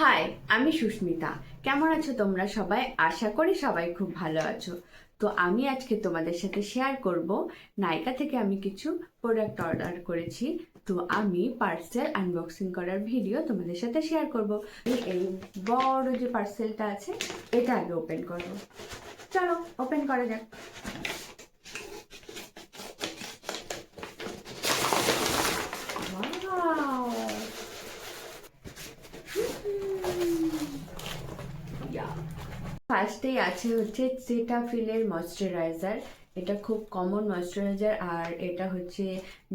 High, আমি সুস্মিতা। কেমন আছো তোমরা সবাই? আশা করি সবাই খুব ভালো আছো। তো আমি আজকে তোমাদের সাথে শেয়ার করব নাইকা থেকে আমি কিছু প্রোডাক্ট অর্ডার করেছি। তো আমি পার্সেল আনবক্সিং করার ভিডিও তোমাদের সাথে শেয়ার করব। এই বড় যে পার্সেলটা আছে এটা আগে ওপেন করব। চলো ওপেন করা যাক। ওয়াও! ফার্স্টেই আছে হচ্ছে সেটাফিলের ময়শ্চারাইজার। এটা খুব কমন ময়শ্চারাইজার, আর এটা হচ্ছে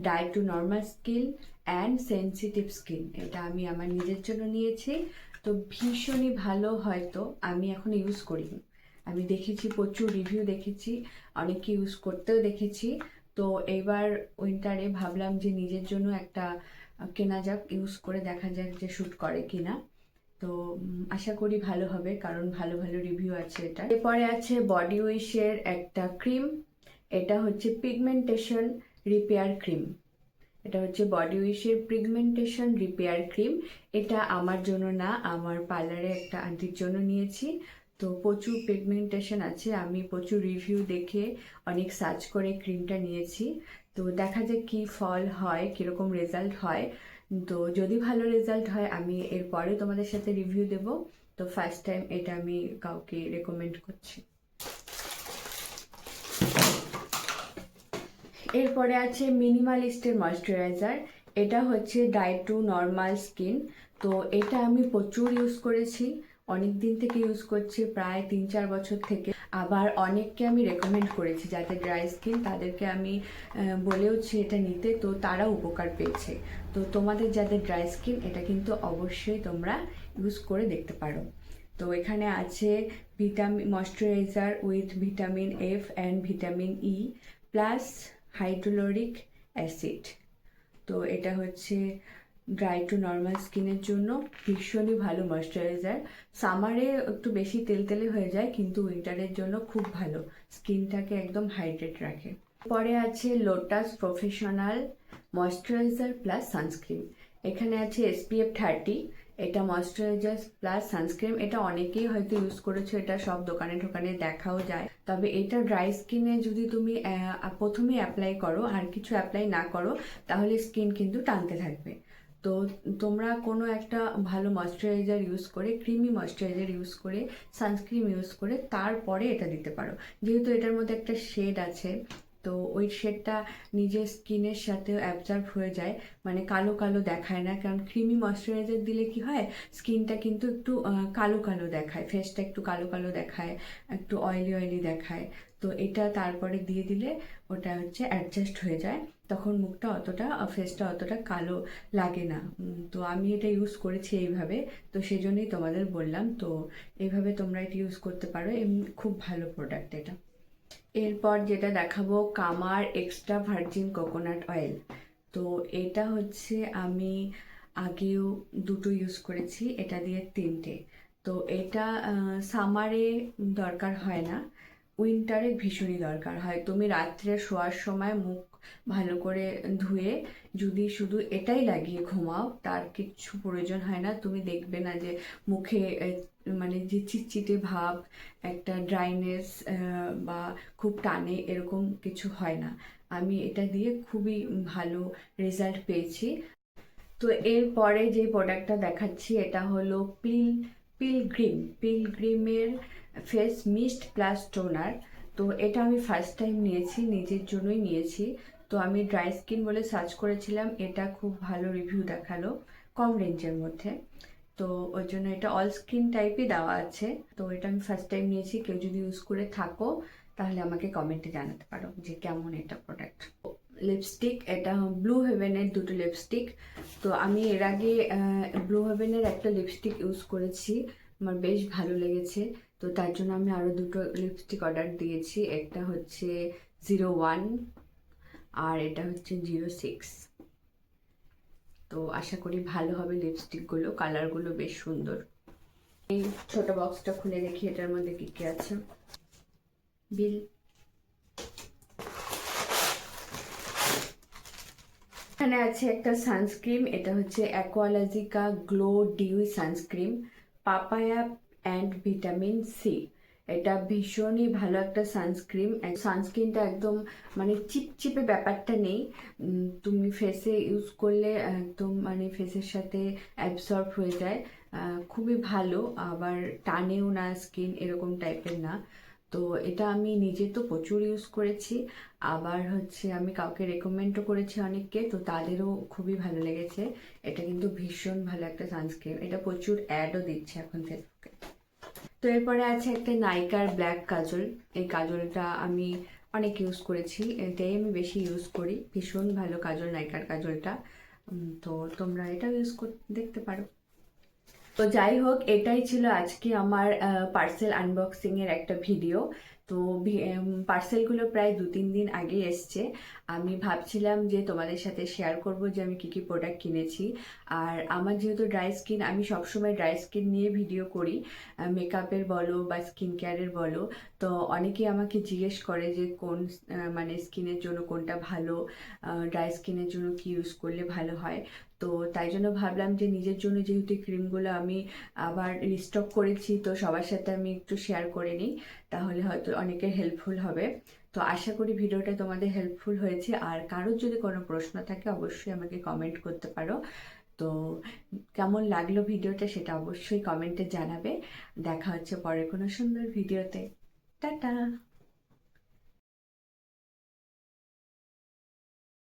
dry to normal skin and sensitive skin. এটা আমি আমার নিজের জন্য নিয়েছি, তো ভীষণই ভালো। হয়তো আমি এখন ইউজ করিনি, আমি দেখেছি প্রচুর রিভিউ দেখেছি, অনেকে ইউজ করতেও দেখেছি। তো এবার উইন্টারে ভাবলাম যে নিজের জন্য একটা কেনা যাক, ইউজ করে দেখা যাক যে শ্যুট করে কিনা। তো আশা করি ভালো হবে, কারণ ভালো ভালো রিভিউ আছে এটা। এরপরে আছে বডি উইশের একটা ক্রিম। এটা হচ্ছে পিগমেন্টেশন রিপেয়ার ক্রিম। এটা হচ্ছে বডি উইশের পিগমেন্টেশন রিপেয়ার ক্রিম। এটা আমার জন্য না, আমার পার্লারে একটা আন্টির জন্য নিয়েছি। তো প্রচুর পিগমেন্টেশন আছে, আমি প্রচুর রিভিউ দেখে অনেক সার্চ করে ক্রিমটা নিয়েছি। তো দেখা যাক কি ফল হয়, কিরকম রেজাল্ট হয়। তো যদি ভালো রেজাল্ট হয় আমি এরপরে তোমাদের সাথে রিভিউ দেব। তো ফার্স্ট টাইম এটা আমি কাউকে রেকমেন্ড করছি। এরপরে আছে মিনিমালিস্টের ময়শ্চারাইজার। এটা হচ্ছে ডাই টু নর্মাল স্কিন। তো এটা আমি প্রচুর ইউজ করেছি, অনেক দিন থেকে ইউজ করছি, প্রায় 3-4 বছর থেকে। আবার অনেককে আমি রেকমেন্ড করেছি যাদের ড্রাই স্কিন, তাদেরকে আমি বলেওছি এটা নিতে, তো তারা উপকার পেয়েছে। তো তোমাদের যাদের ড্রাই স্কিন, এটা কিন্তু অবশ্যই তোমরা ইউজ করে দেখতে পারো। তো এখানে আছে vitamin moisturiser with vitamin F and vitamin E plus হাইড্রোলোরিক অ্যাসিড। তো এটা হচ্ছে ড্রাই টু নর্মাল স্কিনের জন্য ভীষণই ভালো ময়শ্চারাইজার। সামারে একটু বেশি তেলতেলে হয়ে যায়, কিন্তু উইন্টারের জন্য খুব ভালো, স্কিনটাকে একদম হাইড্রেট রাখে। পরে আছে lotus professional moisturiser plus sunscreen. এখানে আছে SPF 30। এটা ময়শ্চারাইজার প্লাস সানস্ক্রিন। এটা অনেকেই হয়তো ইউজ করেছো, এটা সব দোকানে ঠোকানে দেখাও যায়। তবে এটা ড্রাই স্কিনে যদি তুমি প্রথমে অ্যাপ্লাই করো আর কিছু অ্যাপ্লাই না করো, তাহলে স্কিন কিন্তু টানতে থাকবে। তো তোমরা কোনো একটা ভালো ময়শ্চারাইজার ইউজ করে, ক্রিমি ময়শ্চারাইজার ইউজ করে, সানস্ক্রিন ইউজ করে তারপরে এটা দিতে পারো। যেহেতু এটার মধ্যে একটা শেড আছে, তো ওই শেডটা নিজের স্কিনের সাথেও অ্যাবজর্ব হয়ে যায়, মানে কালো কালো দেখায় না। কারণ ক্রিমি ময়শ্চারাইজার দিলে কি হয়, স্কিনটা কিন্তু একটু কালো কালো দেখায়, ফেসটা একটু কালো কালো দেখায়, একটু অয়েলি অয়েলি দেখায়। তো এটা তারপরে দিয়ে দিলে ওটা হচ্ছে অ্যাডজাস্ট হয়ে যায়, তখন মুখটা অতটা, ফেসটা অতটা কালো লাগে না। তো আমি এটা ইউজ করেছি এইভাবে, তো সেই জন্যই তোমাদের বললাম। তো এইভাবে তোমরা এটা ইউজ করতে পারো, এমনি খুব ভালো প্রোডাক্ট এটা। এরপর যেটা দেখাবো, কামার এক্সট্রা ভার্জিন কোকোনাট অয়েল। তো এটা হচ্ছে আমি আগেও দুটো ইউজ করেছি, এটা দিয়ে 3টে। তো এটা সামারে দরকার হয় না, উইন্টারে ভীষণই দরকার হয়। তুমি রাত্রে শোয়ার সময় মুখ ভালো করে ধুয়ে যদি শুধু এটাই লাগিয়ে ঘুমাও, তার কিচ্ছু প্রয়োজন হয় না। তুমি দেখবে না যে মুখে মানে যে চিটচিটে ভাব, একটা ড্রাইনেস বা খুব টানে, এরকম কিছু হয় না। আমি এটা দিয়ে খুবই ভালো রেজাল্ট পেয়েছি। তো এরপরে যে প্রোডাক্টটা দেখাচ্ছি এটা হলো পিলগ্রিমের ফেস মিস্ট প্লাস টোনার। তো এটা আমি ফার্স্ট টাইম নিয়েছি, নিজের জন্যই নিয়েছি। তো আমি ড্রাই স্কিন বলে সার্চ করেছিলাম, এটা খুব ভালো রিভিউ দেখালো কম রেঞ্জের মধ্যে। তো ওই জন্য এটা অল স্কিন টাইপই দেওয়া আছে। তো এটা আমি ফার্স্ট টাইম নিয়েছি, কেউ যদি ইউজ করে থাকো তাহলে আমাকে কমেন্টে জানাতে পারো যে কেমন এটা প্রোডাক্ট। লিপস্টিক, এটা ব্লু হেভেনের দুটো লিপস্টিক। তো আমি এর আগে ব্লু হেভেনের একটা লিপস্টিক ইউজ করেছি, আমার বেশ ভালো লেগেছে। তো তার জন্য আমি আরও দুটো লিপস্টিক অর্ডার দিয়েছি। একটা হচ্ছে 01 আর এটা হচ্ছে 06। তো আশা করি ভালো হবে লিপস্টিকগুলো, কালারগুলো বেশ সুন্দর। এই ছোট বক্সটা খুলে দেখি এটার মধ্যে কি কি আছে। বিল, এখানে আছে একটা সানস্ক্রিন, এটা হচ্ছে Aqualogica glow dew sunscreen, papaya and vitamin C. এটা ভীষণই ভালো একটা সানস্ক্রিন। সানস্ক্রিনটা একদম মানে চিপচিপে ব্যাপারটা নেই, তুমি ফেসে ইউজ করলে একদম মানে ফেসের সাথে অ্যাবসর্ব হয়ে যায়, খুবই ভালো, আবার টানেও না স্কিন, এরকম টাইপের না। তো এটা আমি নিজে তো প্রচুর ইউজ করেছি, আবার হচ্ছে আমি কাউকে রেকমেন্ডও করেছি অনেককে, তো তাদেরও খুবই ভালো লেগেছে। এটা কিন্তু ভীষণ ভালো একটা সানস্ক্রিন, এটা প্রচুর অ্যাডও দিচ্ছে এখন ফেসবুকে। তো এরপরে আছে একটা নাইকার ব্ল্যাক কাজল। এই কাজলটা আমি অনেক ইউজ করেছি, এটাই আমি বেশি ইউজ করি, ভীষণ ভালো কাজল নাইকার কাজলটা। তো তোমরা এটা ইউজ দেখতে পারো। তো যাই হোক, এটাই ছিল আজকে আমার পার্সেল আনবক্সিং এর একটা ভিডিও। তো পার্সেলগুলো প্রায় 2-3 দিন আগে এসছে। আমি ভাবছিলাম যে তোমাদের সাথে শেয়ার করব যে আমি কি কি প্রোডাক্ট কিনেছি। আর আমার যেহেতু ড্রাই স্কিন, আমি সবসময় ড্রাই স্কিন নিয়ে ভিডিও করি, মেকআপের বলো বা স্কিন কেয়ারের বলো। তো অনেকেই আমাকে জিজ্ঞেস করে যে কোন মানে স্কিনের জন্য কোনটা ভালো, ড্রাই স্কিনের জন্য কি ইউজ করলে ভালো হয়। তো তাই জন্য ভাবলাম যে নিজের জন্য যেহেতু ক্রিমগুলো আমি আবার রিস্টক করেছি, তো সবার সাথে আমি একটু শেয়ার করে নিই, তাহলে হয়তো অনেকের হেল্পফুল হবে। তো আশা করি ভিডিওটা তোমাদের হেল্পফুল হয়েছে। আর কারোর যদি কোনো প্রশ্ন থাকে অবশ্যই আমাকে কমেন্ট করতে পারো। তো কেমন লাগলো ভিডিওটা সেটা অবশ্যই কমেন্টে জানাবে। দেখা হচ্ছে পরে কোনো সুন্দর ভিডিওতে। টাটা।